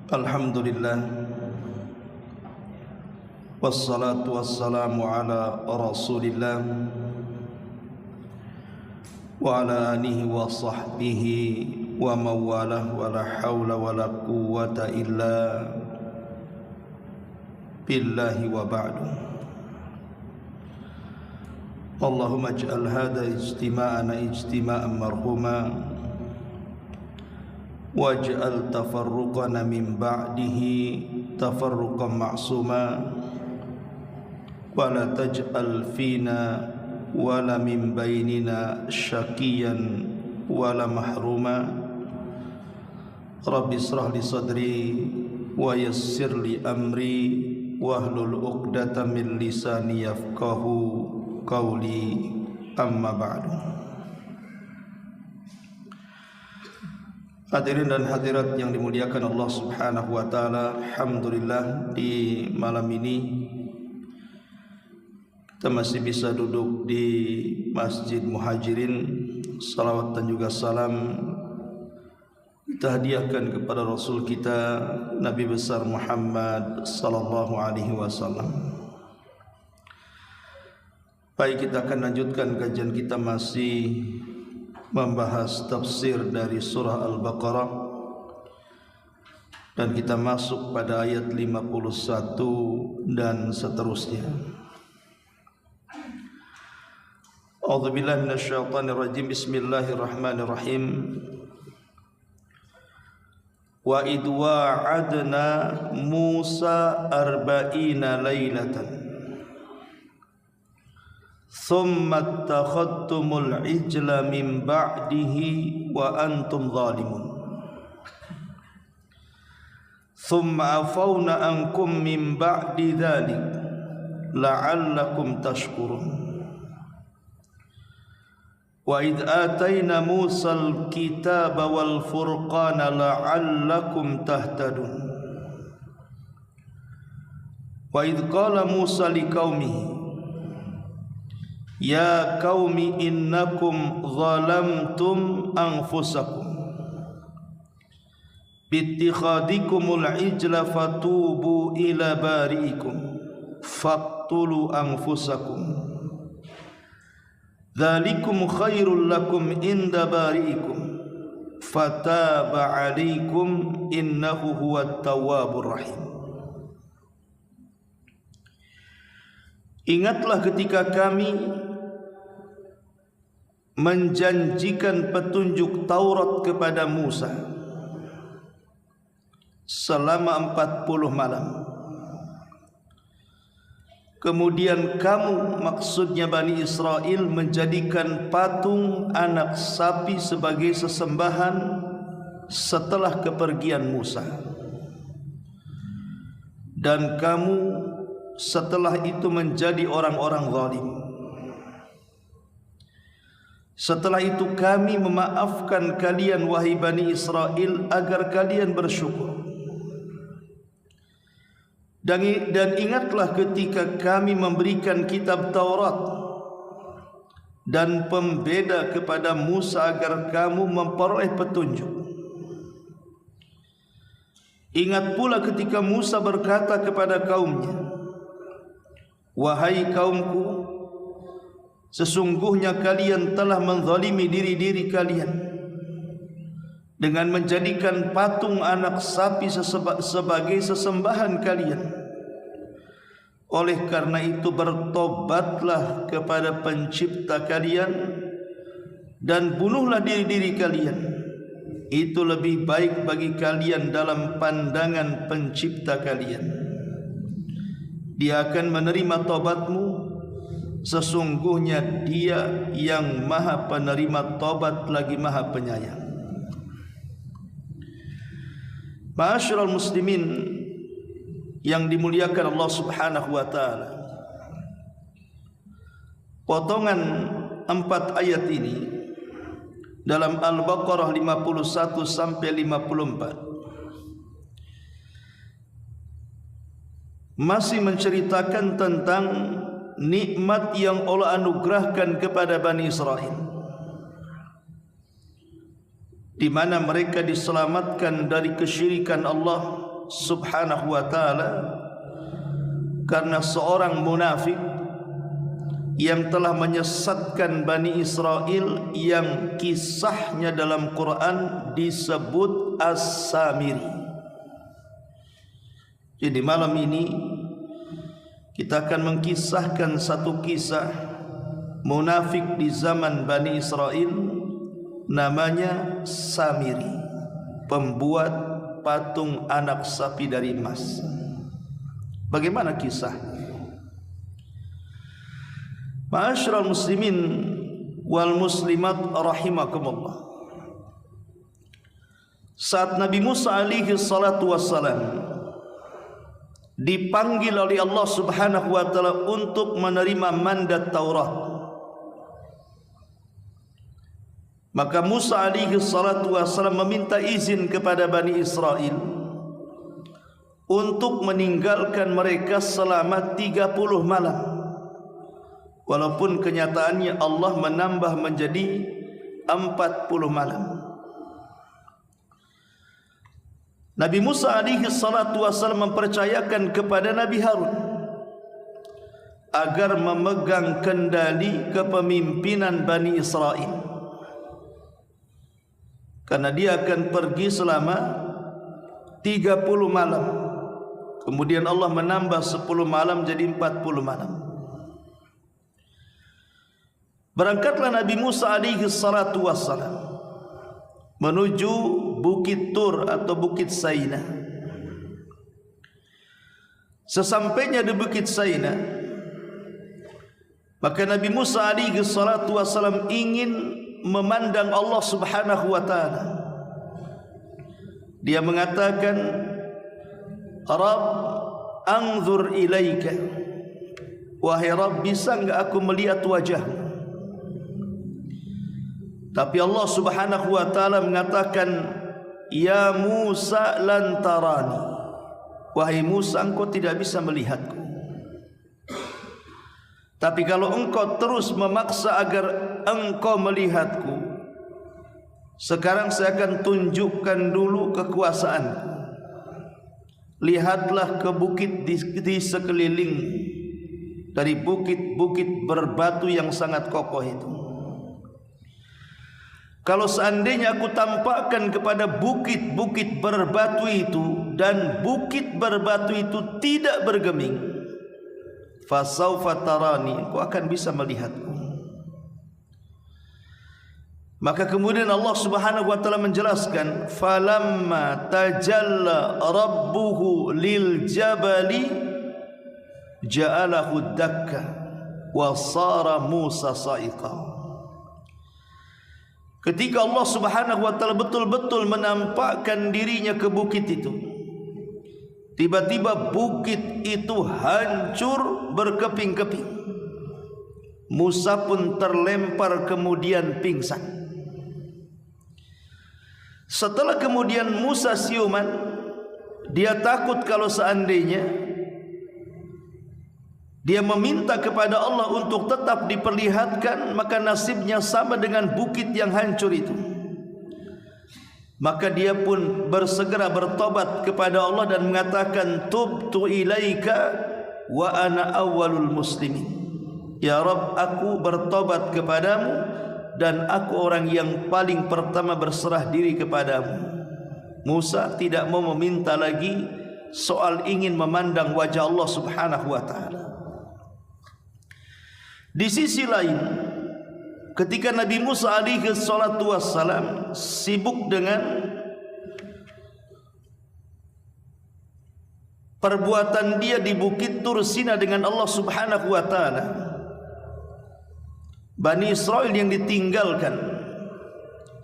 Alhamdulillah, wassalatu wassalamu ala rasulillah wa ala alihi wa sahbihi wa mawalah wa la hawla wa la quwwata illa billahi wa ba'du. Allahumma ij'al hadha ijtima'ana ijtima'an marhuma waj'al tafarruqana min ba'dihi tafarruqan ma'suma wa la taj'al fina wa la min bainina syaqiyan wa la mahruma. Rabbi israh li sadri wa yassir li amri wahlul 'uqdatam min lisani yafqahu qawli, amma ba'du. Hadirin dan hadirat yang dimuliakan Allah Subhanahu wa taala, alhamdulillah di malam ini kita masih bisa duduk di Masjid Muhajirin. Salawat dan juga salam kita hadiahkan kepada Rasul kita Nabi besar Muhammad sallallahu alaihi wasallam. Baik, kita akan lanjutkan kajian kita, masih membahas tafsir dari surah Al-Baqarah, dan kita masuk pada ayat 51 dan seterusnya. A'udzubillahi minasyaitonirrajim. Bismillahirrahmanirrahim. Wa id wa'adna Musa 40 lailatan thumma attakhadtumul ijla min ba'dihi wa antum zalimun thumma afawna ankum min ba'di dhalik la'allakum tashkurun. Wa idh atayna Musa al-kitaba wal furqana la'allakum tahtadun. Wa idh qala Musa liqaumihi ya qaumi innakum zalamtum anfusakum bittikhadikumul ijla fatubu ila bari'ikum faqtulu anfusakum dzalikum khairul lakum inda bari'ikum fataba 'alaikum innahu huwat tawwabur rahim. Ingatlah ketika kami menjanjikan petunjuk Taurat kepada Musa selama 40 malam. Kemudian kamu, maksudnya Bani Israel, menjadikan patung anak sapi sebagai sesembahan setelah kepergian Musa. Dan kamu setelah itu menjadi orang-orang zalim. Setelah itu kami memaafkan kalian wahai Bani Israel agar kalian bersyukur. Dan ingatlah ketika kami memberikan kitab Taurat dan pembeda kepada Musa agar kamu memperoleh petunjuk. Ingat pula ketika Musa berkata kepada kaumnya, wahai kaumku, sesungguhnya kalian telah menzalimi diri-diri kalian dengan menjadikan patung anak sapi sebagai sesembahan kalian. Oleh karena itu bertobatlah kepada pencipta kalian dan bunuhlah diri-diri kalian. Itu lebih baik bagi kalian dalam pandangan pencipta kalian. Dia akan menerima taubatmu. Sesungguhnya Dia yang Maha Penerima taubat lagi Maha Penyayang. Ma'asyiral muslimin yang dimuliakan Allah Subhanahu wa taala, potongan 4 ayat ini dalam Al-Baqarah 51 sampai 54 masih menceritakan tentang nikmat yang Allah anugerahkan kepada Bani Israel, di mana mereka diselamatkan dari kesyirikan Allah Subhanahu wa ta'ala karena seorang munafik yang telah menyesatkan Bani Israel yang kisahnya dalam Quran disebut As-Samiri. Jadi malam ini kita akan mengkisahkan satu kisah munafik di zaman Bani Israel, namanya Samiri, pembuat patung anak sapi dari emas. Bagaimana kisah? Ma'asyiral muslimin wal muslimat rahimakumullah. Saat Nabi Musa alaihi salatu wassalam dipanggil oleh Allah Subhanahu wa taala untuk menerima mandat Taurat, maka Musa alaihi salatu wassalam meminta izin kepada Bani Israel untuk meninggalkan mereka selama 30 malam. Walaupun kenyataannya Allah menambah menjadi 40 malam. Nabi Musa alaihi salatu wassalam mempercayakan kepada Nabi Harun agar memegang kendali kepemimpinan Bani Israel, karena dia akan pergi selama 30 malam. Kemudian Allah menambah 10 malam jadi 40 malam. Berangkatlah Nabi Musa alaihi salatu wassalam menuju Bukit Tur atau Bukit Saina. Sesampainya di Bukit Saina, maka Nabi Musa alaihi salatu wassalam ingin memandang Allah Subhanahu wa ta'ala. Dia mengatakan, Rabb, anzur ilaika, wahai Rabb, bisa enggak aku melihat wajahmu? Tapi Allah Subhanahu wa ta'ala mengatakan, ya Musa lan tarani, wahai Musa, engkau tidak bisa melihatku. Tapi kalau engkau terus memaksa agar engkau melihatku, sekarang saya akan tunjukkan dulu kekuasaanku. Lihatlah ke bukit di sekeliling, dari bukit-bukit berbatu yang sangat kokoh itu. Kalau seandainya aku tampakkan kepada bukit-bukit berbatu itu dan bukit berbatu itu tidak bergeming, fasaufa tarani, kau akan bisa melihatku. Maka kemudian Allah Subhanahu wa ta'ala menjelaskan, falamma tajalla rabbuhu lil jabali ja'alahu dakka wa sara Musa sa'iqa. Ketika Allah Subhanahu wa ta'ala betul-betul menampakkan dirinya ke bukit itu, tiba-tiba bukit itu hancur berkeping-keping. Musa pun terlempar kemudian pingsan. Setelah kemudian Musa siuman, dia takut kalau seandainya dia meminta kepada Allah untuk tetap diperlihatkan, maka nasibnya sama dengan bukit yang hancur itu. Maka dia pun bersegera bertobat kepada Allah dan mengatakan, tubtu ilaika wa ana awwalul muslimin. Ya Rabb, aku bertobat kepadamu dan aku orang yang paling pertama berserah diri kepadamu. Musa tidak mau meminta lagi soal ingin memandang wajah Allah Subhanahu wa ta'ala. Di sisi lain, ketika Nabi Musa alaihi salatu wassalam sibuk dengan perbuatan dia di Bukit Tur Sina dengan Allah Subhanahu wa ta'ala, Bani Israel yang ditinggalkan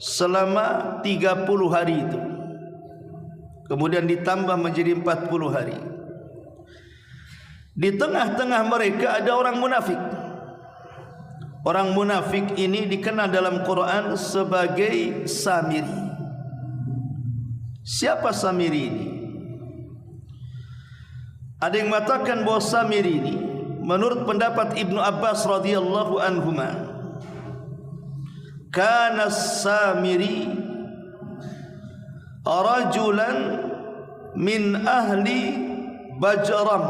selama 30 hari itu kemudian ditambah menjadi 40 hari. Di tengah-tengah mereka ada orang munafik. Orang munafik ini dikenal dalam Quran sebagai Samiri. Siapa Samiri ini? Ada yang mengatakan bahwa Samiri ini, menurut pendapat Ibnu Abbas radhiyallahu anhuma, kana Samiri rajulan min ahli Bajram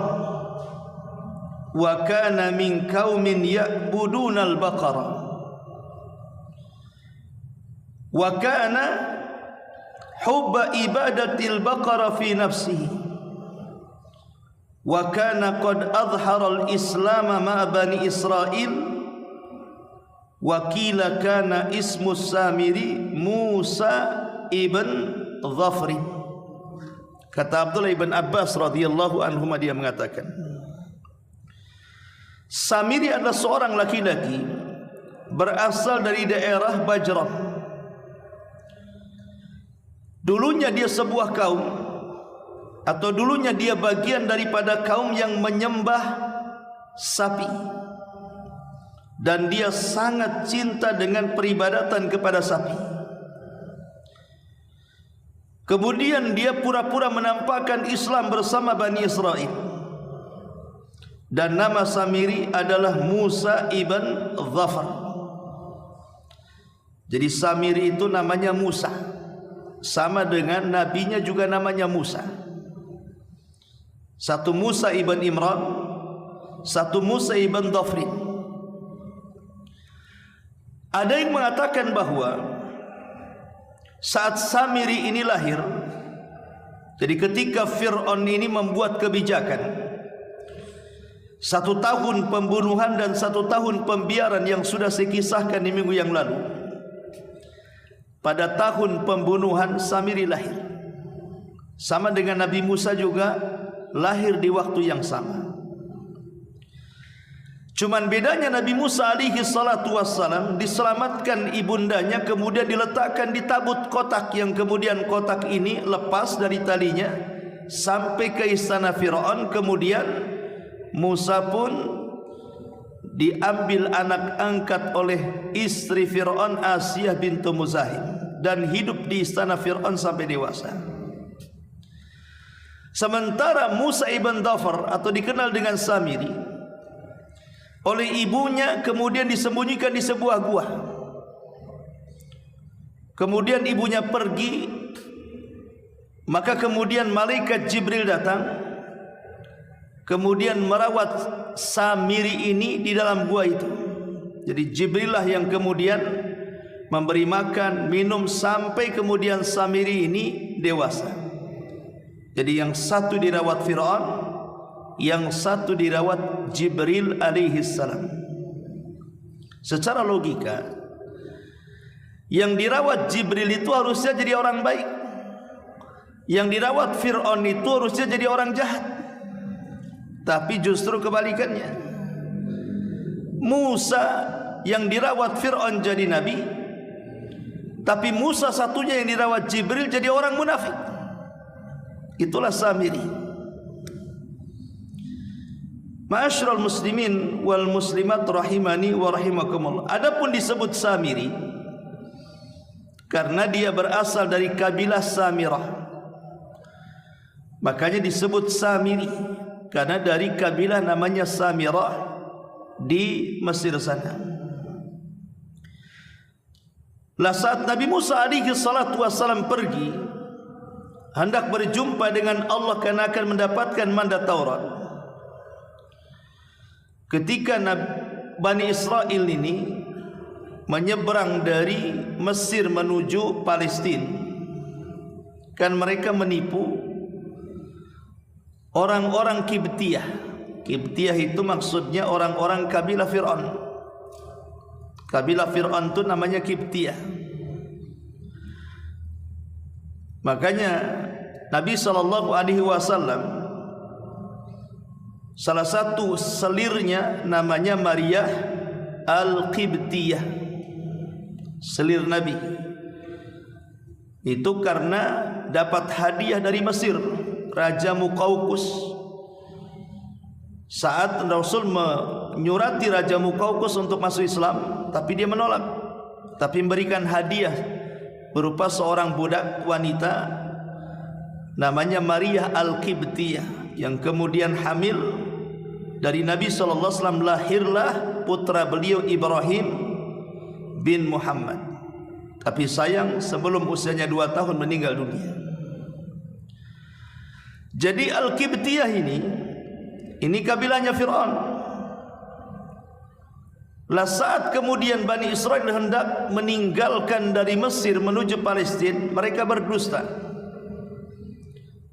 wa kana min qaumin ya'buduna al-baqara wa kana hubba ibadatil baqara fi nafsihi wa kana qad adhara al-islam ma bani Israil wa qila kana ismu Samiri Musa ibn Dhafri. Kata Abdullah ibn Abbas radhiyallahu anhu, dia mengatakan, Samiri adalah seorang laki-laki berasal dari daerah Bajram. Dulunya dia sebuah kaum, atau dulunya dia bagian daripada kaum yang menyembah sapi, dan dia sangat cinta dengan peribadatan kepada sapi. Kemudian dia pura-pura menampakkan Islam bersama Bani Israel. Dan nama Samiri adalah Musa ibn Dhafar. Jadi Samiri itu namanya Musa, sama dengan nabinya juga namanya Musa. Satu Musa ibn Imran, satu Musa ibn Dhafrin. Ada yang mengatakan bahwa saat Samiri ini lahir, jadi ketika Fir'aun ini membuat kebijakan 1 tahun pembunuhan dan 1 tahun pembiaran yang sudah saya kisahkan di minggu yang lalu, pada tahun pembunuhan Samiri lahir, sama dengan Nabi Musa juga lahir di waktu yang sama. Cuman bedanya Nabi Musa alaihi salatu wassalam diselamatkan ibundanya, kemudian diletakkan di tabut kotak, yang kemudian kotak ini lepas dari talinya sampai ke istana Fir'aun. Kemudian Musa pun diambil anak angkat oleh istri Fir'aun, Asiyah bintu Muzahim, dan hidup di istana Fir'aun sampai dewasa. Sementara Musa ibn Dhafar atau dikenal dengan Samiri, oleh ibunya kemudian disembunyikan di sebuah gua. Kemudian ibunya pergi, maka kemudian malaikat Jibril datang, kemudian merawat Samiri ini di dalam gua itu. Jadi Jibril lah yang kemudian memberi makan, minum, sampai kemudian Samiri ini dewasa. Jadi yang satu dirawat Fir'aun, yang satu dirawat Jibril alaihi salam. Secara logika, yang dirawat Jibril itu harusnya jadi orang baik, yang dirawat Fir'aun itu harusnya jadi orang jahat. Tapi justru kebalikannya. Musa yang dirawat Fir'aun jadi nabi, tapi Musa satunya yang dirawat Jibril jadi orang munafik. Itulah Samiri. Ma'asyiral muslimin wal muslimat rahimani wa rahimakumullah. Adapun disebut Samiri karena dia berasal dari kabilah Samirah, makanya disebut Samiri, karena dari kabilah namanya Samirah di Mesir sana. Lah saat Nabi Musa alaihi salatu wassalam pergi hendak berjumpa dengan Allah karena akan mendapatkan mandat Taurat, ketika Bani Israel ini menyeberang dari Mesir menuju Palestina, kan mereka menipu orang-orang Kibtiyah. Kibtiyah itu maksudnya orang-orang kabilah Fir'aun. Kabilah Fir'aun itu namanya Kibtiyah. Makanya Nabi SAW salah satu selirnya namanya Maryah Al-Qibtiyah, selir Nabi. Itu karena dapat hadiah dari Mesir, Raja Muqawqus. Saat Rasul menyurati Raja Muqawqus untuk masuk Islam, tapi dia menolak, tapi memberikan hadiah berupa seorang budak wanita namanya Maryah Al-Qibtiyah, yang kemudian hamil dari Nabi SAW. Lahirlah putra beliau Ibrahim bin Muhammad. Tapi sayang sebelum usianya 2 tahun meninggal dunia. Jadi Al-Qibtiyah ini kabilahnya Fir'aun. Lah saat kemudian Bani Israel hendak meninggalkan dari Mesir menuju Palestina, mereka berdusta.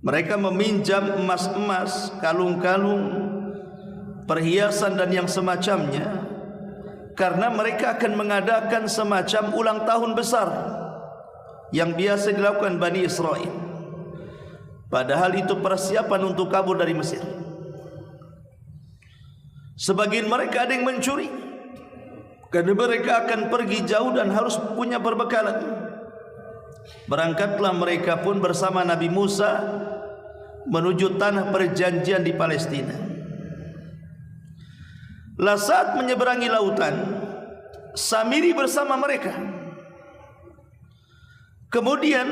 Mereka meminjam emas-emas, kalung-kalung, perhiasan dan yang semacamnya, karena mereka akan mengadakan semacam ulang tahun besar yang biasa dilakukan Bani Israel. Padahal itu persiapan untuk kabur dari Mesir. Sebagian mereka ada yang mencuri, karena mereka akan pergi jauh dan harus punya perbekalan. Berangkatlah mereka pun bersama Nabi Musa menuju tanah perjanjian di Palestina. Lah saat menyeberangi lautan, Samiri bersama mereka. Kemudian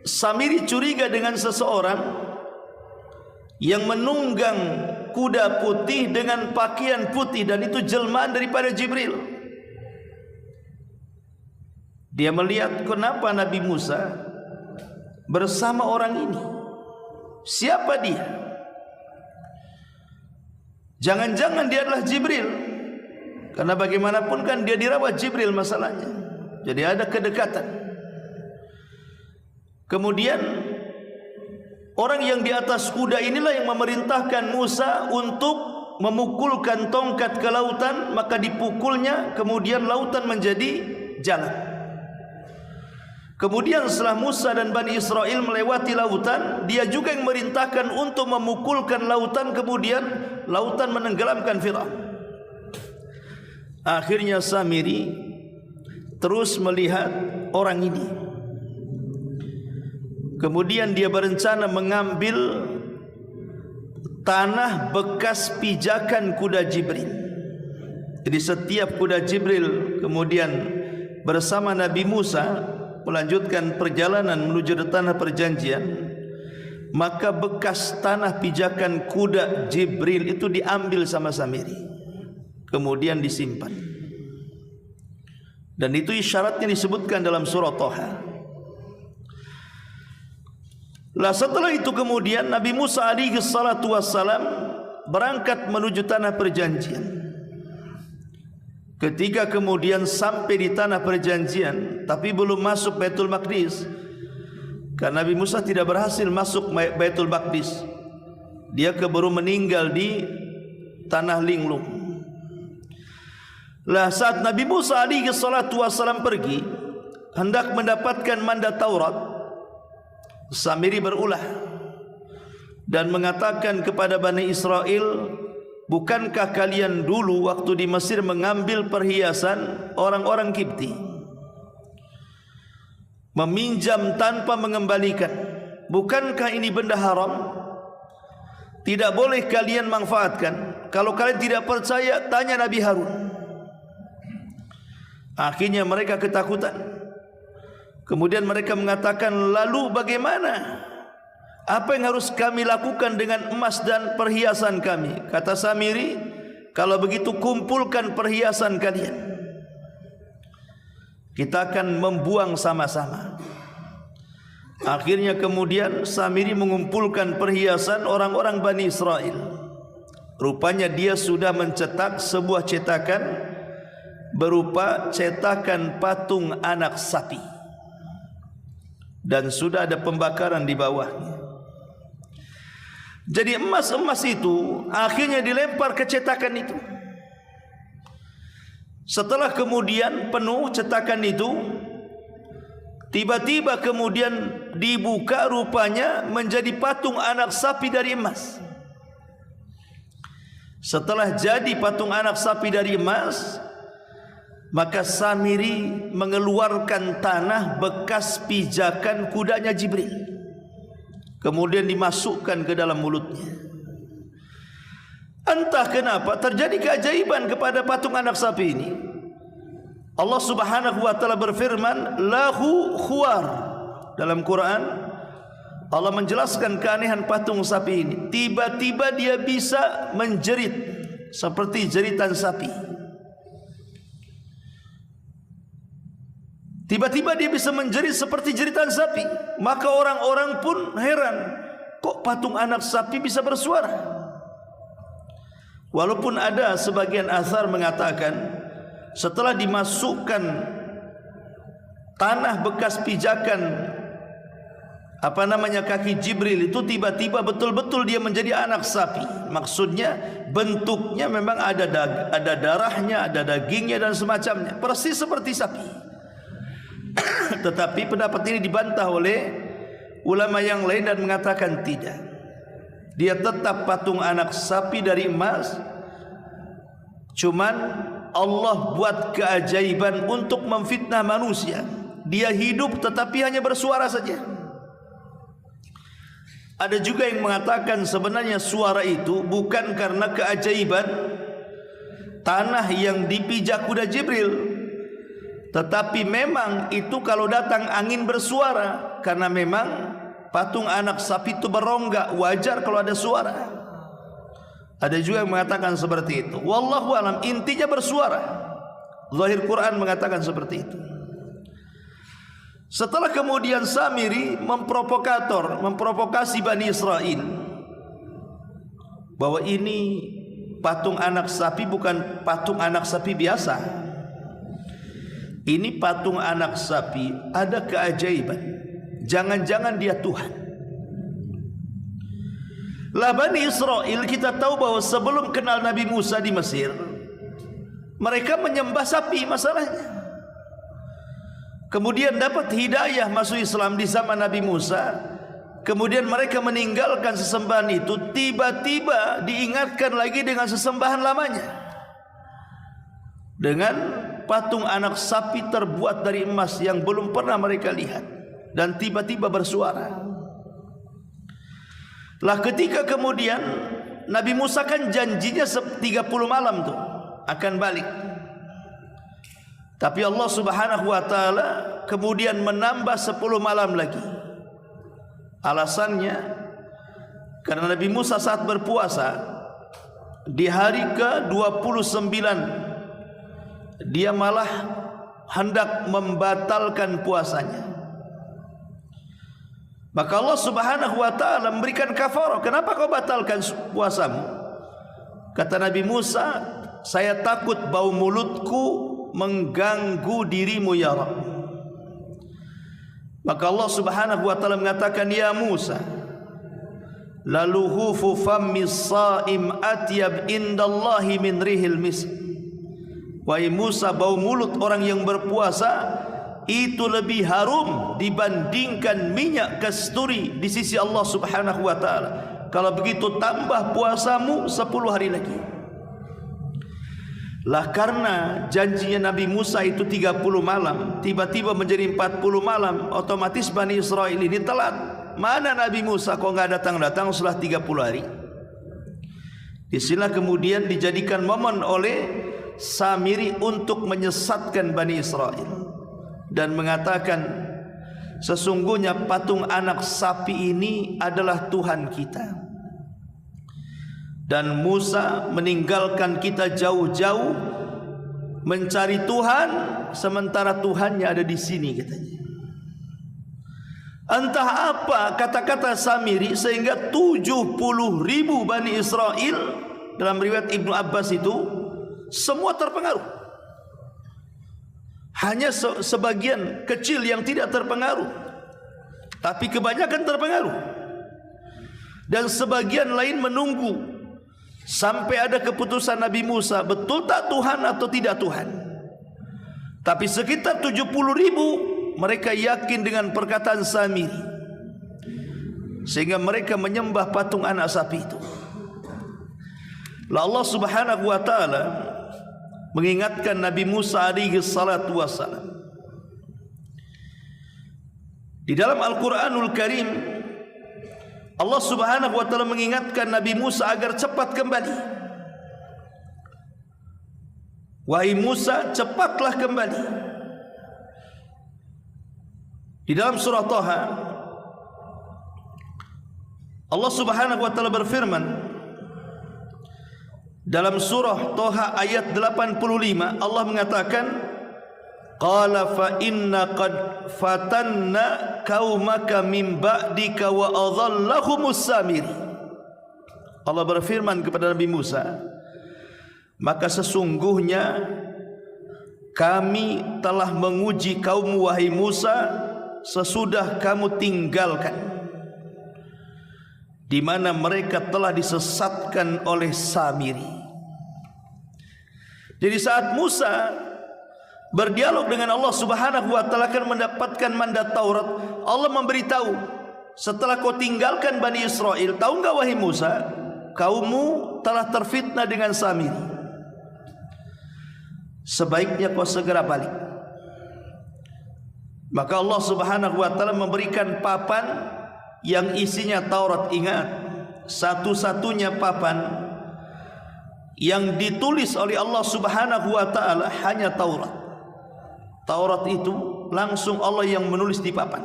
Samiri curiga dengan seseorang yang menunggang kuda putih dengan pakaian putih, dan itu jelmaan daripada Jibril. Dia melihat kenapa Nabi Musa bersama orang ini. Siapa dia? Jangan-jangan dia adalah Jibril, karena bagaimanapun kan dia dirawat Jibril masalahnya. Jadi ada kedekatan. Kemudian orang yang di atas kuda inilah yang memerintahkan Musa untuk memukulkan tongkat ke lautan, maka dipukulnya, kemudian lautan menjadi jalan. Kemudian setelah Musa dan Bani Israel melewati lautan, dia juga yang memerintahkan untuk memukulkan lautan, kemudian lautan menenggelamkan Fir'aun. Akhirnya Samiri terus melihat orang ini. Kemudian dia berencana mengambil tanah bekas pijakan kuda Jibril. Jadi setiap kuda Jibril kemudian bersama Nabi Musa melanjutkan perjalanan menuju ke tanah perjanjian, maka bekas tanah pijakan kuda Jibril itu diambil sama Samiri, kemudian disimpan. Dan itu isyaratnya disebutkan dalam surah Thaha. Lah setelah itu kemudian Nabi Musa alaihi salatu wassalam berangkat menuju tanah perjanjian. Ketika kemudian sampai di tanah perjanjian, tapi belum masuk Baitul Maqdis, karena Nabi Musa tidak berhasil masuk Baitul Maqdis. Dia keburu meninggal di tanah linglung. Lah saat Nabi Musa alaihi salatu wassalam pergi hendak mendapatkan mandat Taurat, Samiri berulah dan mengatakan kepada Bani Israel, bukankah kalian dulu waktu di Mesir mengambil perhiasan orang-orang Kipti, meminjam tanpa mengembalikan? Bukankah ini benda haram? Tidak boleh kalian manfaatkan. Kalau kalian tidak percaya, tanya Nabi Harun. Akhirnya mereka ketakutan. Kemudian mereka mengatakan, lalu bagaimana? Apa yang harus kami lakukan dengan emas dan perhiasan kami? Kata Samiri, kalau begitu kumpulkan perhiasan kalian, kita akan membuang sama-sama. Akhirnya kemudian Samiri mengumpulkan perhiasan orang-orang Bani Israel. Rupanya dia sudah mencetak sebuah cetakan berupa cetakan patung anak sapi, dan sudah ada pembakaran di bawahnya. Jadi emas-emas itu akhirnya dilempar ke cetakan itu. Setelah kemudian penuh cetakan itu, tiba-tiba kemudian dibuka, rupanya menjadi patung anak sapi dari emas. Setelah jadi patung anak sapi dari emas, maka Samiri mengeluarkan tanah bekas pijakan kudanya Jibril, kemudian dimasukkan ke dalam mulutnya. Entah kenapa terjadi keajaiban kepada patung anak sapi ini. Allah Subhanahu wa taala berfirman, lahu khuwar. Dalam Quran Allah menjelaskan keanehan patung sapi ini. Tiba-tiba dia bisa menjerit seperti jeritan sapi. Tiba-tiba dia bisa menjerit seperti jeritan sapi. Maka orang-orang pun heran, kok patung anak sapi bisa bersuara. Walaupun ada sebagian athar mengatakan setelah dimasukkan tanah bekas pijakan kaki Jibril itu, tiba-tiba betul-betul dia menjadi anak sapi. Maksudnya bentuknya memang ada darahnya, ada dagingnya dan semacamnya, persis seperti sapi. Tetapi pendapat ini dibantah oleh ulama yang lain dan mengatakan tidak, dia tetap patung anak sapi dari emas. Cuman Allah buat keajaiban untuk memfitnah manusia. Dia hidup tetapi hanya bersuara saja. Ada juga yang mengatakan sebenarnya suara itu bukan karena keajaiban tanah yang dipijak kuda Jibril, tetapi memang itu kalau datang angin bersuara, karena memang patung anak sapi itu berongga, wajar kalau ada suara. Ada juga yang mengatakan seperti itu. Wallahu alam, intinya bersuara. Zahir Quran mengatakan seperti itu. Setelah kemudian Samiri memprovokasi Bani Israel bahwa ini patung anak sapi bukan patung anak sapi biasa. Ini patung anak sapi ada keajaiban. Jangan-jangan dia Tuhan. Lah Bani Israel kita tahu bahwa sebelum kenal Nabi Musa di Mesir, mereka menyembah sapi masalahnya. Kemudian dapat hidayah masuk Islam di zaman Nabi Musa. Kemudian mereka meninggalkan sesembahan itu. Tiba-tiba diingatkan lagi dengan sesembahan lamanya, dengan patung anak sapi terbuat dari emas yang belum pernah mereka lihat, dan tiba-tiba bersuara. Lah ketika kemudian Nabi Musa kan janjinya 30 malam tuh akan balik. Tapi Allah Subhanahu wa taala kemudian menambah 10 malam lagi. Alasannya karena Nabi Musa saat berpuasa di hari ke-29 dia malah hendak membatalkan puasanya. Maka Allah Subhanahu wa taala memberikan kafarah. Kenapa kau batalkan puasamu? Kata Nabi Musa, saya takut bau mulutku mengganggu dirimu ya Rabb. Maka Allah Subhanahu wa taala mengatakan, ya Musa, laluhufu fammi shaim atyab indallahi min rihil misk. Wahai Musa, bau mulut orang yang berpuasa itu lebih harum dibandingkan minyak kasturi di sisi Allah Subhanahu wa taala. Kalau begitu tambah puasamu 10 hari lagi. Lah karena janjinya Nabi Musa itu 30 malam, tiba-tiba menjadi 40 malam, otomatis Bani Israel ini telat. Mana Nabi Musa kok enggak datang-datang setelah 30 hari? Disinilah kemudian dijadikan momen oleh Samiri untuk menyesatkan Bani Israel dan mengatakan, sesungguhnya patung anak sapi ini adalah Tuhan kita. Dan Musa meninggalkan kita jauh-jauh mencari Tuhan, sementara Tuhannya ada di sini katanya. Entah apa kata-kata Samiri sehingga 70.000 Bani Israel, dalam riwayat Ibnu Abbas itu semua terpengaruh. Hanya sebagian kecil yang tidak terpengaruh, tapi kebanyakan terpengaruh. Dan sebagian lain menunggu sampai ada keputusan Nabi Musa, betul tak Tuhan atau tidak Tuhan. Tapi sekitar 70.000 mereka yakin dengan perkataan Samiri, sehingga mereka menyembah patung anak sapi itu. Allah Subhanahu wa taala mengingatkan Nabi Musa alaihi salatu wassalam di dalam Al-Quranul Karim. Allah Subhanahu wa taala mengingatkan Nabi Musa agar cepat kembali. Wahai Musa, cepatlah kembali. Di dalam surah Thaha Allah Subhanahu wa taala berfirman dalam surah Thaha ayat 85, Allah mengatakan, qala fa inna qad fatanna qaumaka min ba'dika wa adhallahumus Samiri. Allah berfirman kepada Nabi Musa, maka sesungguhnya kami telah menguji kaummu wahai Musa sesudah kamu tinggalkan, di mana mereka telah disesatkan oleh Samiri. Jadi saat Musa berdialog dengan Allah Subhanahu wa taala akan mendapatkan mandat Taurat, Allah memberitahu, setelah kau tinggalkan Bani Israel, tahu enggak wahai Musa, kaummu telah terfitnah dengan Samiri. Sebaiknya kau segera balik. Maka Allah Subhanahu wa taala memberikan papan yang isinya Taurat. Ingat, satu-satunya papan yang ditulis oleh Allah Subhanahu wa taala hanya Taurat. Taurat itu langsung Allah yang menulis di papan.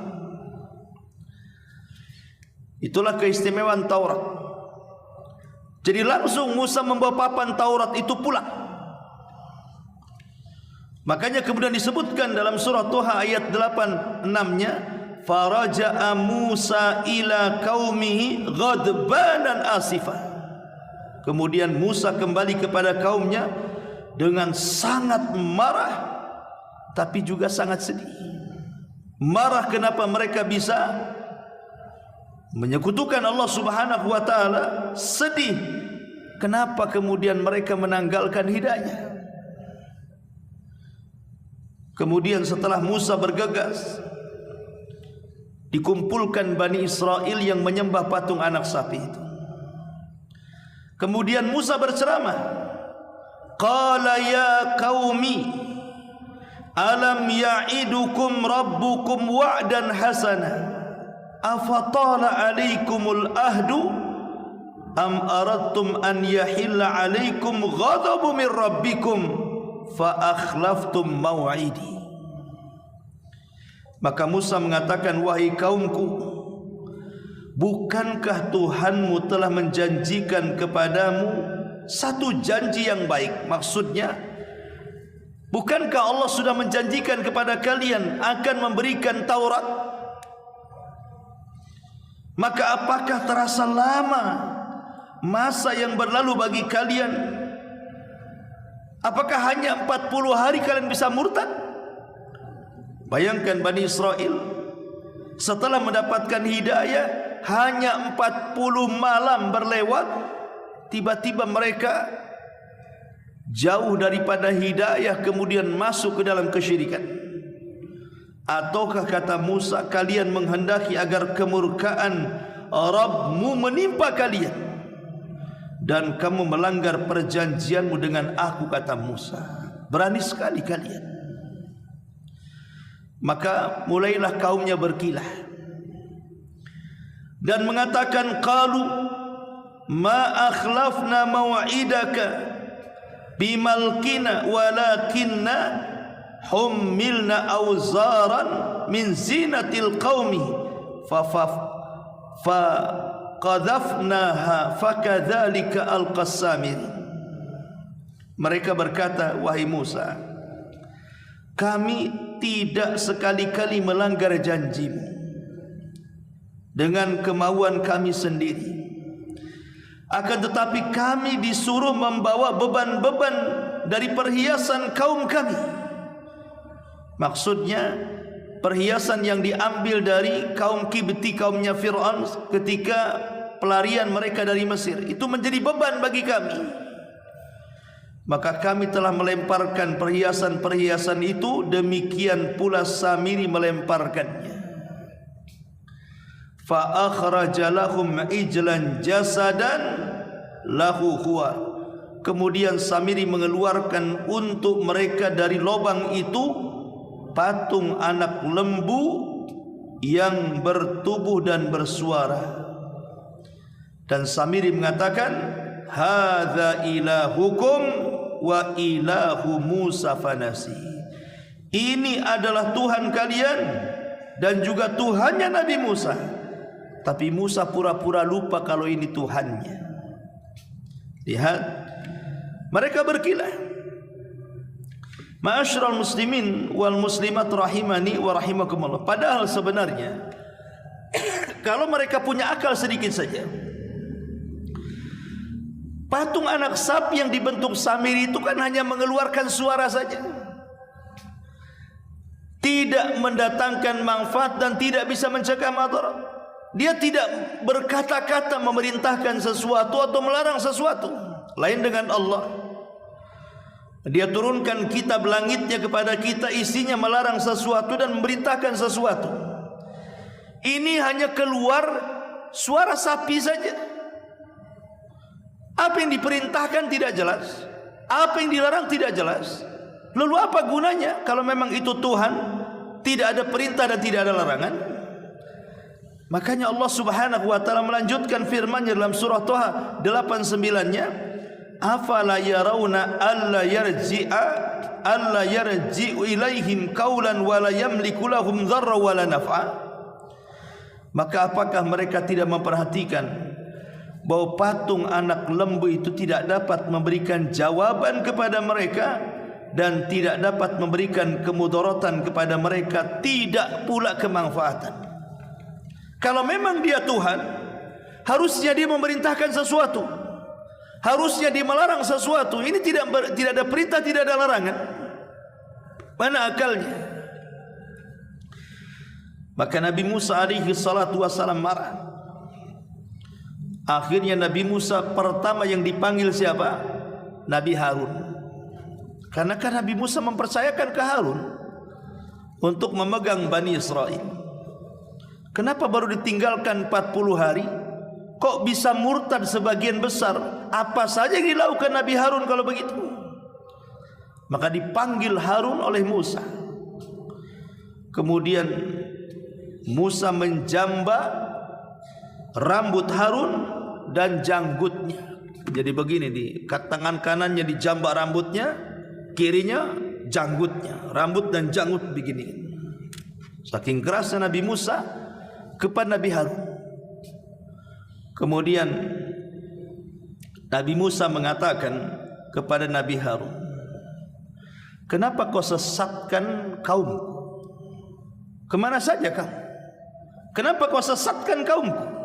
Itulah keistimewaan Taurat. Jadi langsung Musa membawa papan Taurat itu pulang. Makanya kemudian disebutkan dalam surah Toha ayat 8-6-nya, faraja'a Musa ila qaumihi ghadbanan asifah. Kemudian Musa kembali kepada kaumnya dengan sangat marah, tapi juga sangat sedih. Marah kenapa mereka bisa menyekutukan Allah Subhanahu wa taala, sedih kenapa kemudian mereka menanggalkan hidayah. Kemudian setelah Musa bergegas, dikumpulkan Bani Israel yang menyembah patung anak sapi itu. Kemudian Musa berceramah, qala ya qaumi alam ya'idukum rabbukum wa'dan hasana afatala alaikumul ahdu am aradtum an yahilla alaikum ghadabu min rabbikum fa akhlaftum maw'idi. Maka Musa mengatakan, wahai kaumku, bukankah Tuhanmu telah menjanjikan kepadamu satu janji yang baik? Maksudnya, bukankah Allah sudah menjanjikan kepada kalian akan memberikan Taurat? Maka apakah terasa lama masa yang berlalu bagi kalian? Apakah hanya 40 hari kalian bisa murtad? Bayangkan Bani Israel setelah mendapatkan hidayah, hanya 40 malam berlewat, tiba-tiba mereka jauh daripada hidayah kemudian masuk ke dalam kesyirikan. Ataukah kata Musa, kalian menghendaki agar kemurkaan Rabbmu menimpa kalian dan kamu melanggar perjanjianmu dengan aku, kata Musa. Berani sekali kalian. Maka mulailah kaumnya berkilah dan mengatakan, qalu ma akhlafna maw'idaka bimalkina walakinna hummilna awzaran min zinatil qaumi fa qadhafnaha fakadzalika alqasamiri. Mereka berkata, wahai Musa, kami tidak sekali-kali melanggar janjimu dengan kemauan kami sendiri. Akan tetapi kami disuruh membawa beban-beban dari perhiasan kaum kami. Maksudnya perhiasan yang diambil dari kaum Kibti, kaumnya Fir'aun ketika pelarian mereka dari Mesir, itu menjadi beban bagi kami. Maka kami telah melemparkan perhiasan-perhiasan itu, demikian pula Samiri melemparkannya. Fa akhraja lahum ijlan jasadan lahu huwa. Kemudian Samiri mengeluarkan untuk mereka dari lubang itu patung anak lembu yang bertubuh dan bersuara. Dan Samiri mengatakan, hadza ilahukum wa ilahu Musa fanasi. Ini adalah Tuhan kalian dan juga Tuhannya Nabi Musa. Tapi Musa pura-pura lupa kalau ini Tuhannya. Lihat, mereka berkilah. Ma'asyiral muslimin wal muslimat rahimani wa rahimakumullah. Padahal sebenarnya kalau mereka punya akal sedikit saja, patung anak sapi yang dibentuk samiri itu kan hanya mengeluarkan suara saja, tidak mendatangkan manfaat dan tidak bisa mencegah madarat. Dia tidak berkata-kata memerintahkan sesuatu atau melarang sesuatu. Lain dengan Allah, Dia turunkan kitab langitnya kepada kita, isinya melarang sesuatu dan memerintahkan sesuatu. Ini hanya keluar suara sapi saja. Apa yang diperintahkan tidak jelas, apa yang dilarang tidak jelas. Lalu apa gunanya kalau memang itu Tuhan, tidak ada perintah dan tidak ada larangan? Makanya Allah Subhanahu wa taala melanjutkan firman-Nya dalam surah Thaha 89-nya, afala yarawna alla yarji'u ilaihim qawlan wa la yamliku lahum dharra wa la naf'a. Maka apakah mereka tidak memperhatikan bahwa patung anak lembu itu tidak dapat memberikan jawaban kepada mereka dan tidak dapat memberikan kemudaratan kepada mereka, tidak pula kemanfaatan. Kalau memang dia Tuhan, harusnya dia memerintahkan sesuatu, harusnya dia melarang sesuatu. Ini tidak ada perintah, tidak ada larangan. Mana akalnya? Maka Nabi Musa alaihi salatu wasalam marah. Akhirnya Nabi Musa pertama yang dipanggil siapa? Nabi Harun. Karena kan Nabi Musa mempercayakan ke Harun untuk memegang Bani Israel. Kenapa baru ditinggalkan 40 hari? Kok bisa murtad sebagian besar? Apa saja yang dilakukan Nabi Harun kalau begitu? Maka dipanggil Harun oleh Musa. Kemudian Musa menjamba rambut Harun dan janggutnya. Jadi begini, di tangan kanannya dijambak rambutnya, kirinya janggutnya. Rambut dan janggut begini. Saking kerasnya Nabi Musa kepada Nabi Harun. Kemudian Nabi Musa mengatakan kepada Nabi Harun, kenapa kau sesatkan kaumku? Kemana saja kamu? Kenapa kau sesatkan kaumku?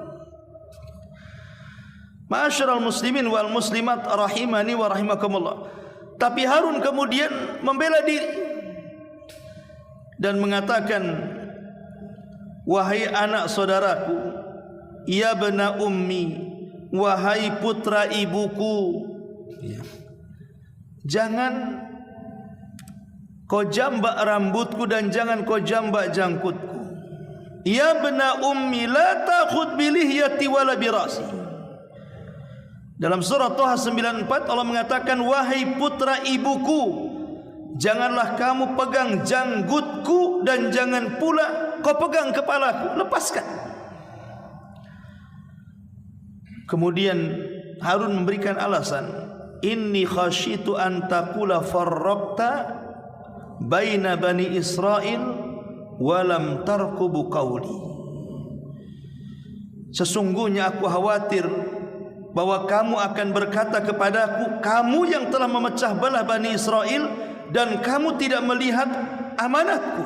Ma'asyiral muslimin wal muslimat rahimani wa rahimakumullah. Tapi Harun kemudian membela diri dan mengatakan, wahai anak saudaraku, ya bena ummi, wahai putra ibuku, jangan kau jambak rambutku dan jangan kau jambak jangkutku. Ya bena ummi la takhud bilihyati wala birasi. Dalam surah Thaha 94 Allah mengatakan, wahai putra ibuku, janganlah kamu pegang janggutku dan jangan pula kau pegang kepalaku, lepaskan. Kemudian Harun memberikan alasan, inni khasyitu an taqula farraqta baina bani Israil wa lam tarkubu qawli. Sesungguhnya aku khawatir bahwa kamu akan berkata kepadaku, kamu yang telah memecah belah Bani Israel dan kamu tidak melihat amanatku.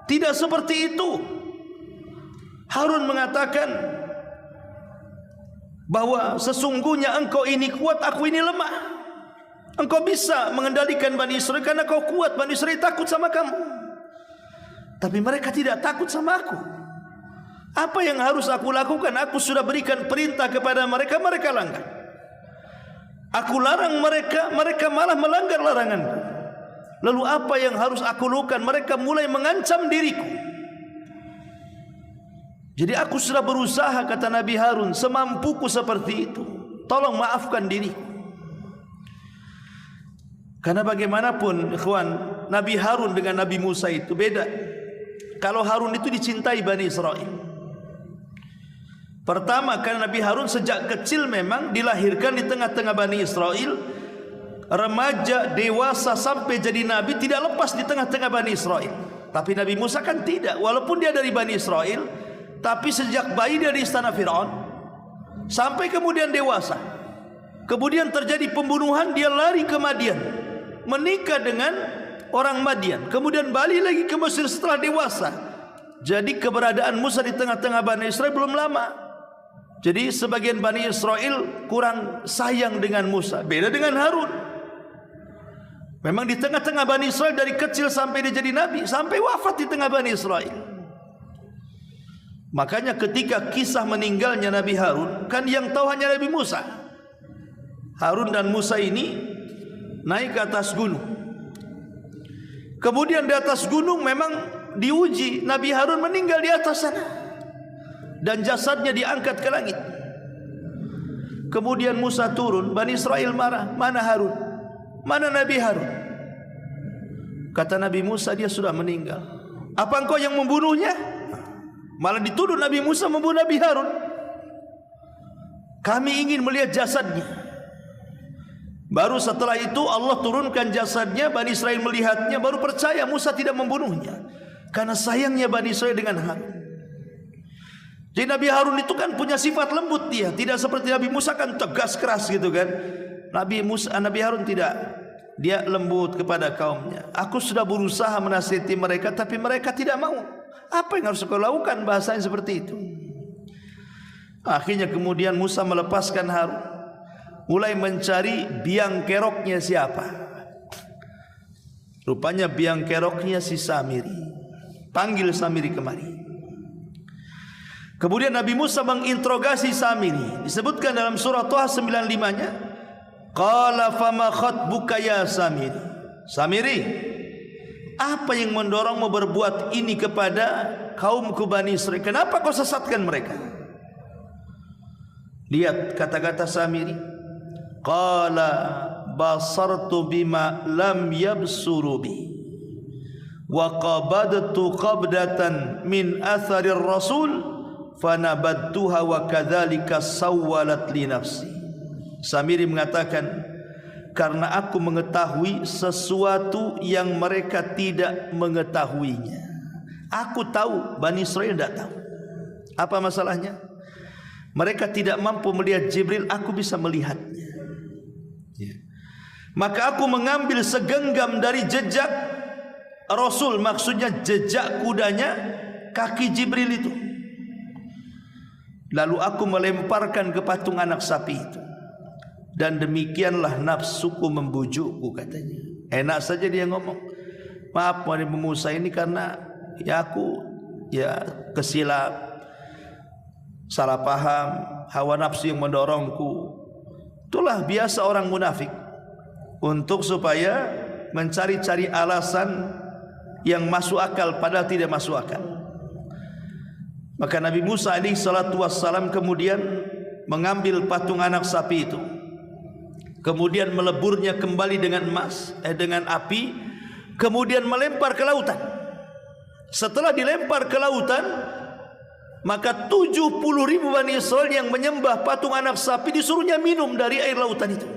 Tidak seperti itu. Harun mengatakan bahwa sesungguhnya engkau ini kuat, aku ini lemah. Engkau bisa mengendalikan Bani Israel karena kau kuat. Bani Israel takut sama kamu, tapi mereka tidak takut sama aku. Apa yang harus aku lakukan? Aku sudah berikan perintah kepada mereka, mereka langgar. Aku larang mereka, mereka malah melanggar laranganku. Lalu apa yang harus aku lakukan? Mereka mulai mengancam diriku. Jadi aku sudah berusaha, kata Nabi Harun, semampuku seperti itu. Tolong maafkan diriku. Karena bagaimanapun ikhwan, Nabi Harun dengan Nabi Musa itu beda. Kalau Harun itu dicintai Bani Israel. Pertama, karena Nabi Harun sejak kecil memang dilahirkan di tengah-tengah Bani Israel. Remaja, dewasa sampai jadi Nabi tidak lepas di tengah-tengah Bani Israel. Tapi Nabi Musa kan tidak. Walaupun dia dari Bani Israel, tapi sejak bayi dari istana Fir'aun sampai kemudian dewasa, kemudian terjadi pembunuhan, dia lari ke Madian, menikah dengan orang Madian, kemudian balik lagi ke Mesir setelah dewasa. Jadi keberadaan Musa di tengah-tengah Bani Israel belum lama. Jadi sebagian Bani Israel kurang sayang dengan Musa, beda dengan Harun. Memang di tengah-tengah Bani Israel dari kecil sampai dia jadi nabi, sampai wafat di tengah Bani Israel. Makanya ketika kisah meninggalnya Nabi Harun, kan yang tahu hanya Nabi Musa. Harun dan Musa ini naik ke atas gunung. Kemudian di atas gunung memang diuji, Nabi Harun meninggal di atas sana dan jasadnya diangkat ke langit. Kemudian Musa turun, Bani Israel marah, mana Harun? Mana Nabi Harun? Kata Nabi Musa, dia sudah meninggal. Apa engkau yang membunuhnya? Malah dituduh Nabi Musa membunuh Nabi Harun. Kami ingin melihat jasadnya. Baru setelah itu Allah turunkan jasadnya, Bani Israel melihatnya, baru percaya Musa tidak membunuhnya. Karena sayangnya Bani Israel dengan Harun. Jadi Nabi Harun itu kan punya sifat lembut dia, tidak seperti Nabi Musa kan tegas keras gitu kan. Nabi Harun tidak, dia lembut kepada kaumnya. Aku sudah berusaha menasihati mereka, tapi mereka tidak mau. Apa yang harus kau lakukan? Bahasanya seperti itu. Akhirnya kemudian Musa melepaskan Harun, mulai mencari biang keroknya siapa. Rupanya biang keroknya si Samiri. Panggil Samiri kemari. Kemudian Nabi Musa menginterogasi Samiri. Disebutkan dalam surah Thaha 95-nya, qala fama khatbuka ya Samiri. Samiri, apa yang mendorongmu berbuat ini kepada kaumku Bani Israel? Kenapa kau sesatkan mereka? Lihat kata-kata Samiri. Qala basartu bima lam yabsuru bi wa qabadtu qabdatan min atharir rasul fanabadtuha wa kadzalika sawwalat li nafsi. Samiri mengatakan, karena aku mengetahui sesuatu yang mereka tidak mengetahuinya. Aku tahu, Bani Israel tidak tahu. Apa masalahnya? Mereka tidak mampu melihat Jibril, aku bisa melihatnya. Maka aku mengambil segenggam dari jejak Rasul, maksudnya jejak kudanya, kaki Jibril itu. Lalu aku melemparkan ke patung anak sapi itu. Dan demikianlah nafsuku membujukku, katanya. Enak saja dia ngomong, maaf Nabi Musa, ini karena aku kesilap, salah paham, hawa nafsu yang mendorongku. Itulah biasa orang munafik, untuk supaya mencari-cari alasan yang masuk akal padahal tidak masuk akal. Maka Nabi Musa alaihi salatu wassalam kemudian mengambil patung anak sapi itu, kemudian meleburnya kembali dengan api, kemudian melempar ke lautan. Setelah dilempar ke lautan, maka 70.000 Bani Israel yang menyembah patung anak sapi disuruhnya minum dari air lautan itu.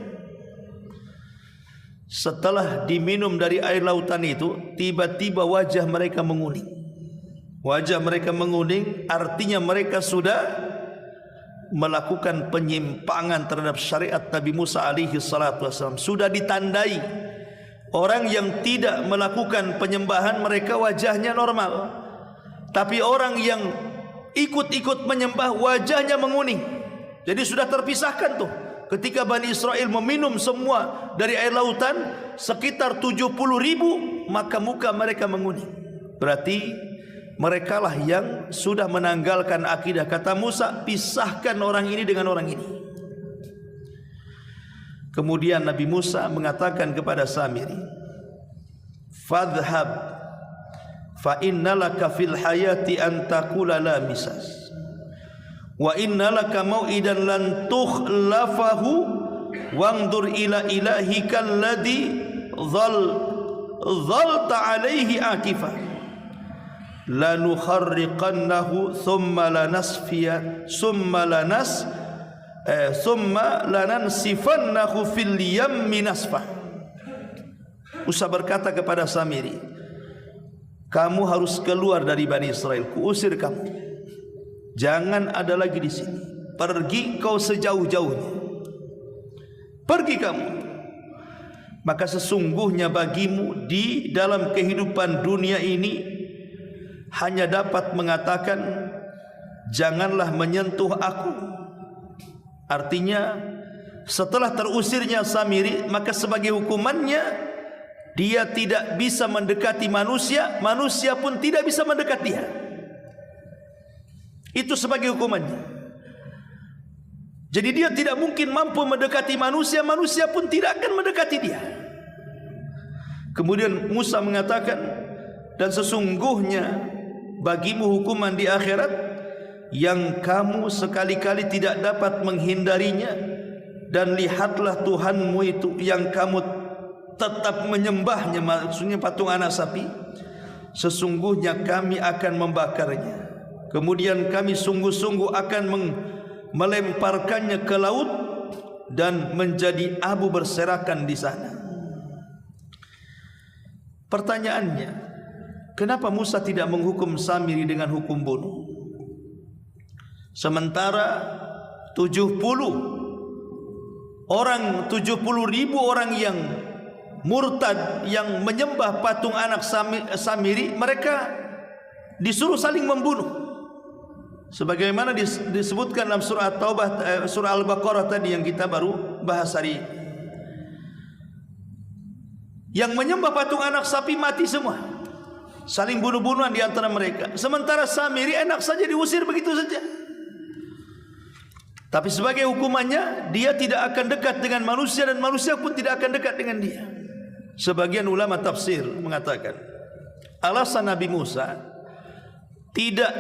Setelah diminum dari air lautan itu, tiba-tiba wajah mereka menguning. Wajah mereka menguning, artinya mereka sudah melakukan penyimpangan terhadap syariat Nabi Musa alaihi salatu wasallam. Sudah ditandai orang yang tidak melakukan penyembahan, mereka wajahnya normal. Tapi orang yang ikut-ikut menyembah, wajahnya menguning. Jadi sudah terpisahkan tuh. Ketika Bani Israel meminum semua dari air lautan, sekitar 70.000, maka muka mereka menguning. Berarti merekalah yang sudah menanggalkan akidah. Kata Musa, pisahkan orang ini dengan orang ini. Kemudian Nabi Musa mengatakan kepada Samiri, fadhhab fa innalaka fil hayati an taqula la misas wa innalaka mau'idan lan tukhlafahu wanzur ila ilahika alladhi dhalta alaihi akifah lanukharriqannahu thumma lanansifannahu fil yammi nasfah. Musa berkata kepada Samiri, kamu harus keluar dari Bani Israel, kuusir kamu. Jangan ada lagi di sini. Pergi kau sejauh-jauhnya. Pergi kamu. maka sesungguhnya bagimu di dalam kehidupan dunia ini hanya dapat mengatakan, janganlah menyentuh aku. Artinya setelah terusirnya Samiri, maka sebagai hukumannya dia tidak bisa mendekati manusia, manusia pun tidak bisa mendekat dia. Itu sebagai hukumannya. Jadi dia tidak mungkin mampu mendekati manusia, manusia pun tidak akan mendekati dia. Kemudian Musa mengatakan, dan sesungguhnya bagimu hukuman di akhirat yang kamu sekali-kali tidak dapat menghindarinya, dan lihatlah Tuhanmu itu yang kamu tetap menyembahnya, maksudnya patung anak sapi, sesungguhnya kami akan membakarnya, kemudian kami sungguh-sungguh akan melemparkannya ke laut dan menjadi abu berserakan di sana. Pertanyaannya, kenapa Musa tidak menghukum Samiri dengan hukum bunuh? Sementara 70 ribu orang yang murtad, yang menyembah patung anak Samiri, mereka disuruh saling membunuh. Sebagaimana disebutkan dalam surah At-Taubah, surah Al-Baqarah tadi yang kita baru bahas hari ini. Yang menyembah patung anak sapi mati semua, saling bunuh-bunuhan di antara mereka. Sementara Samiri enak saja diusir begitu saja. Tapi sebagai hukumannya, dia tidak akan dekat dengan manusia dan manusia pun tidak akan dekat dengan dia. Sebagian ulama tafsir mengatakan, alasan Nabi Musa tidak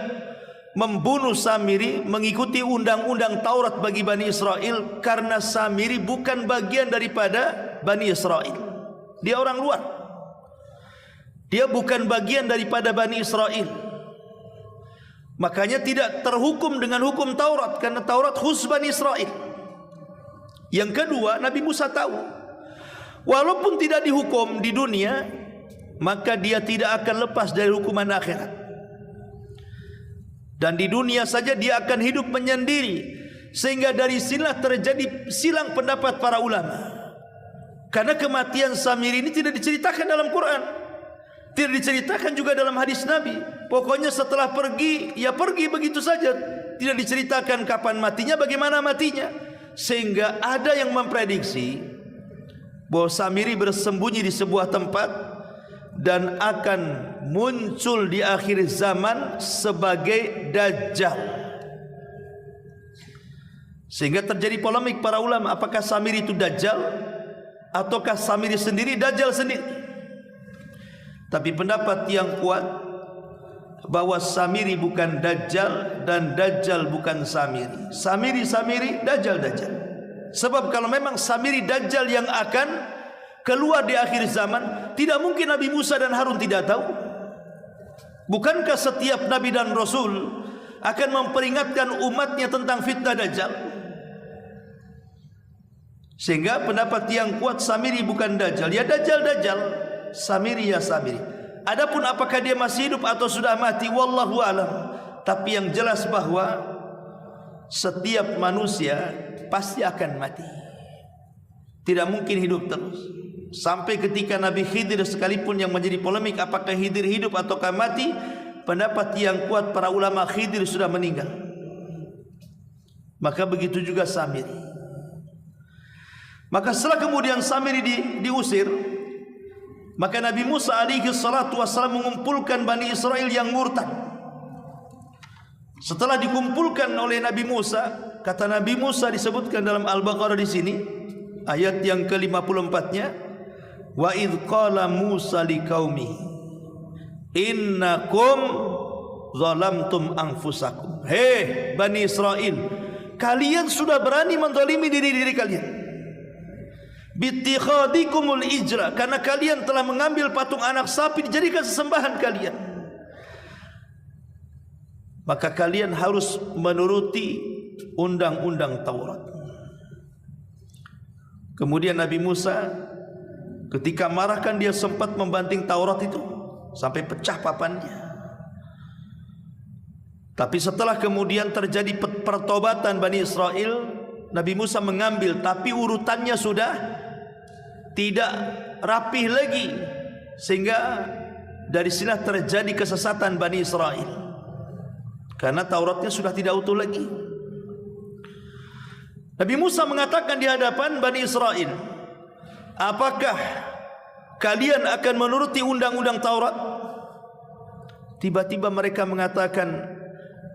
membunuh Samiri mengikuti undang-undang Taurat bagi Bani Israel, karena Samiri bukan bagian daripada Bani Israel. Dia orang luar. Dia bukan bagian daripada Bani Israel. Makanya tidak terhukum dengan hukum Taurat, karena Taurat khusus Bani Israel. Yang kedua, Nabi Musa tahu, walaupun tidak dihukum di dunia, maka dia tidak akan lepas dari hukuman akhirat. Dan di dunia saja dia akan hidup menyendiri, sehingga dari sinilah terjadi silang pendapat para ulama. Karena kematian Samiri ini tidak diceritakan dalam Quran, tidak diceritakan juga dalam hadis Nabi. Pokoknya setelah pergi, ya pergi begitu saja, tidak diceritakan kapan matinya, bagaimana matinya. Sehingga ada yang memprediksi bahwa Samiri bersembunyi di sebuah tempat dan akan muncul di akhir zaman sebagai Dajjal. Sehingga terjadi polemik para ulama, apakah Samiri itu Dajjal ataukah Samiri sendiri Dajjal sendiri. Tapi pendapat yang kuat bahwa Samiri bukan Dajjal dan Dajjal bukan Samiri. Samiri, Dajjal. Sebab kalau memang Samiri Dajjal yang akan keluar di akhir zaman, tidak mungkin Nabi Musa dan Harun tidak tahu. Bukankah setiap Nabi dan Rasul akan memperingatkan umatnya tentang fitnah Dajjal? Sehingga pendapat yang kuat, Samiri bukan Dajjal. Ya Dajjal, Samiri ya Samiri. Adapun apakah dia masih hidup atau sudah mati, wallahu alam. Tapi yang jelas bahwa setiap manusia pasti akan mati, tidak mungkin hidup terus. Sampai ketika Nabi Khidir sekalipun yang menjadi polemik, apakah Khidir hidup ataukah mati, pendapat yang kuat para ulama, Khidir sudah meninggal. Maka begitu juga Samiri. Maka setelah kemudian Samiri diusir, maka Nabi Musa alaihi salatu wassalam mengumpulkan Bani Israel yang murtad. Setelah dikumpulkan oleh Nabi Musa, kata Nabi Musa disebutkan dalam Al-Baqarah di sini, ayat yang ke-54-nya, wa idh qala Musa liqaumi innakum zalamtum anfusakum. Hei Bani Israel, kalian sudah berani menzalimi diri kalian. Bittikhadikumul ijra, karena kalian telah mengambil patung anak sapi dijadikan sesembahan kalian. Maka kalian harus menuruti undang-undang Taurat. Kemudian Nabi Musa ketika marahkan, dia sempat membanting Taurat itu sampai pecah papannya. Tapi setelah kemudian terjadi pertobatan Bani Israel, Nabi Musa mengambil, tapi urutannya sudah tidak rapih lagi, sehingga dari sini terjadi kesesatan Bani Israel, karena Tauratnya sudah tidak utuh lagi. Nabi Musa mengatakan di hadapan Bani Israel, apakah kalian akan menuruti undang-undang Taurat? Tiba-tiba mereka mengatakan,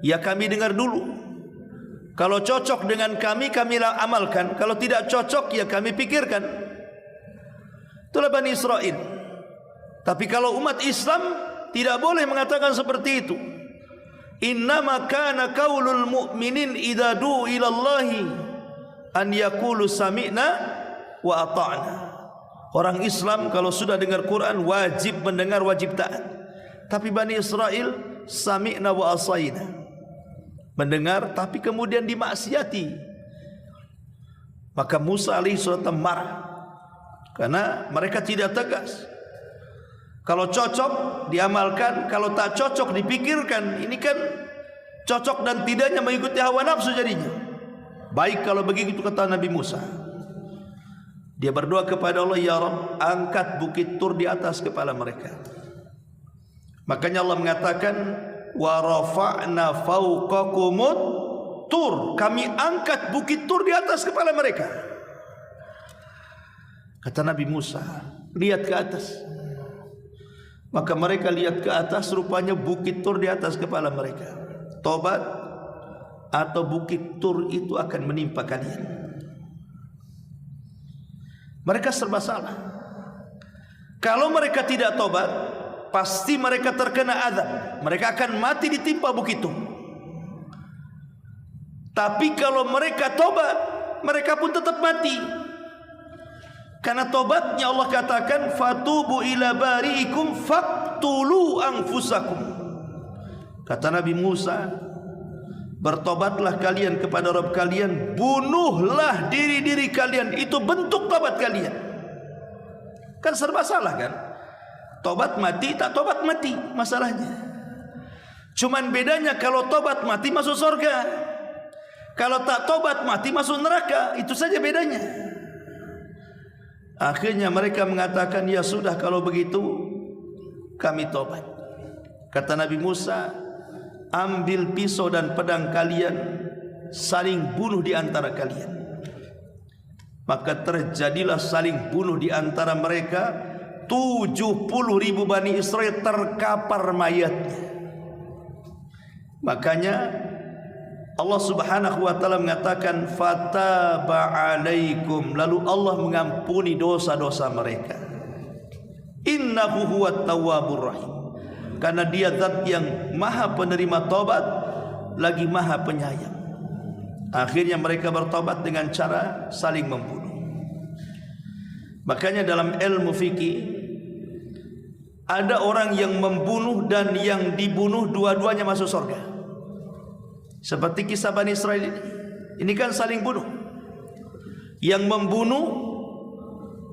ya kami dengar dulu. Kalau cocok dengan kami, kamilah amalkan. Kalau tidak cocok, ya kami pikirkan. Itulah Bani Israel. Tapi kalau umat Islam tidak boleh mengatakan seperti itu. Innama kana qaulul mu'minin idza du'u ila Allahi an yaqulu sami'na wa ata'na. Orang Islam kalau sudah dengar Quran wajib mendengar, wajib taat. Tapi Bani Israel sami'na wa asaina, mendengar tapi kemudian dimaksiati. Maka Musa alaihissalam marah karena mereka tidak tegas. Kalau cocok diamalkan, kalau tak cocok dipikirkan. Ini kan cocok dan tidaknya mengikuti hawa nafsu jadinya. Baik kalau begitu, kata Nabi Musa. Dia berdoa kepada Allah, ya Rabb, angkat bukit Tur di atas kepala mereka. Makanya Allah mengatakan, wa rafa'na fawqakumut Tur, kami angkat bukit Tur di atas kepala mereka. Kata Nabi Musa, lihat ke atas. Maka mereka lihat ke atas, rupanya bukit Tur di atas kepala mereka. Tobat atau bukit Tur itu akan menimpa kalian. Mereka serba salah. Kalau mereka tidak tobat, pasti mereka terkena azab. Mereka akan mati ditimpa bukit Tur. Tapi kalau mereka tobat, mereka pun tetap mati. Karena tobatnya Allah katakan, fatubu ila bari'ikum faqtulu anfusakum. Kata Nabi Musa, bertobatlah kalian kepada Rabb kalian, bunuhlah diri-diri kalian. Itu bentuk tobat kalian. Kan serba salah kan? Tobat mati, tak tobat mati masalahnya. Cuman bedanya kalau tobat mati masuk surga, kalau tak tobat mati masuk neraka. Itu saja bedanya. Akhirnya mereka mengatakan, ya sudah kalau begitu kami tobat. Kata Nabi Musa, ambil pisau dan pedang kalian, saling bunuh di antara kalian. Maka terjadilah saling bunuh di antara mereka. 70.000 Bani Israel terkapar mayatnya. Makanya Allah Subhanahu wa taala mengatakan, fataba alaikum, lalu Allah mengampuni dosa-dosa mereka. Innahu huwat tawwabur rahim, karena dia zat yang maha penerima taubat lagi maha penyayang. Akhirnya mereka bertobat dengan cara saling membunuh. Makanya dalam ilmu fikih ada orang yang membunuh dan yang dibunuh dua-duanya masuk surga. Seperti kisah Bani Israel ini. Ini kan saling bunuh. Yang membunuh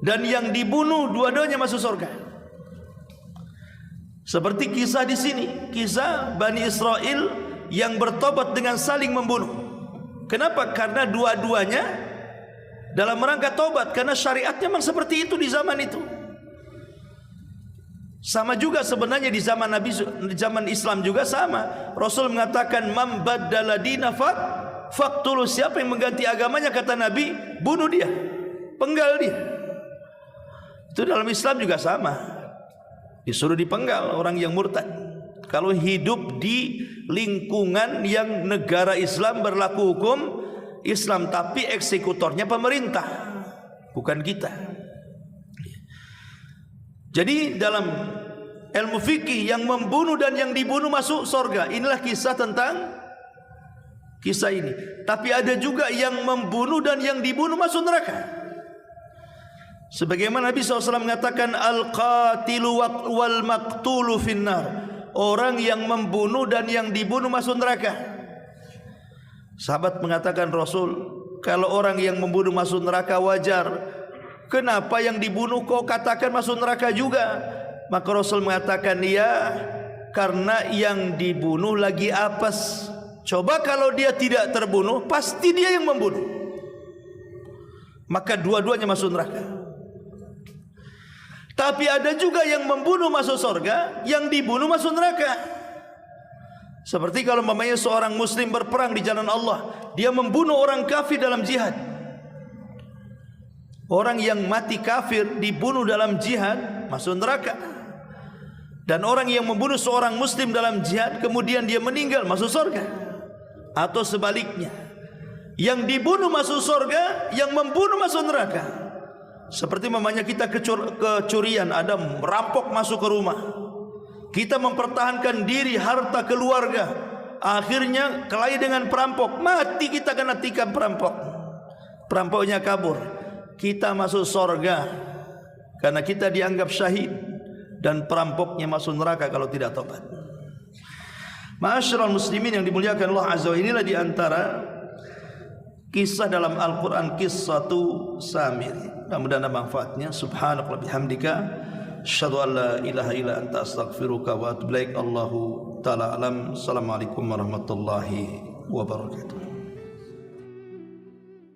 dan yang dibunuh dua-duanya masuk surga. Seperti kisah di sini, kisah Bani Israel yang bertobat dengan saling membunuh. Kenapa? Karena dua-duanya dalam rangka tobat, karena syariatnya memang seperti itu di zaman itu. Sama juga sebenarnya di zaman Nabi, di zaman Islam juga sama. Rasul mengatakan, man baddala dina faqtulu, siapa yang mengganti agamanya, kata Nabi, bunuh dia, penggal dia. Itu dalam Islam juga sama. Disuruh dipenggal orang yang murtad. Kalau hidup di lingkungan yang negara Islam, berlaku hukum Islam, tapi eksekutornya pemerintah, bukan kita. Jadi dalam ilmu fikih, yang membunuh dan yang dibunuh masuk surga. Inilah kisah tentang kisah ini. Tapi ada juga yang membunuh dan yang dibunuh masuk neraka. Sebagaimana Nabi SAW mengatakan, al-qatilu wal maqtulu finnar, orang yang membunuh dan yang dibunuh masuk neraka. Sahabat mengatakan, Rasul, kalau orang yang membunuh masuk neraka wajar, kenapa yang dibunuh kau katakan masuk neraka juga? Maka Rasul mengatakan, ya, karena yang dibunuh lagi apes. Coba kalau dia tidak terbunuh, pasti dia yang membunuh. Maka dua-duanya masuk neraka. Tapi ada juga yang membunuh masuk surga, yang dibunuh masuk neraka. Seperti kalau umpamanya seorang muslim berperang di jalan Allah, dia membunuh orang kafir dalam jihad. Orang yang mati kafir dibunuh dalam jihad masuk neraka. Dan orang yang membunuh seorang muslim dalam jihad kemudian dia meninggal masuk surga. Atau sebaliknya, yang dibunuh masuk surga, yang membunuh masuk neraka. Seperti umpamanya kita kecurian, ada merampok masuk ke rumah, kita mempertahankan diri, harta keluarga, akhirnya kelahi dengan perampok, mati kita kena tikam perampok, perampoknya kabur, kita masuk surga karena kita dianggap syahid, dan perampoknya masuk neraka kalau tidak tobat. Ma'asyiral muslimin yang dimuliakan Allah Azza wa Jalla, inilah di antara kisah dalam Al-Quran, Qissatu Samir. Mudah-mudahan ada manfaatnya. Subhanallah bihamdika, asyhadu an la ilaha illa anta, astaghfiruka wa atubu ilaik. Allahu ta'ala alam. Assalamualaikum warahmatullahi wabarakatuh.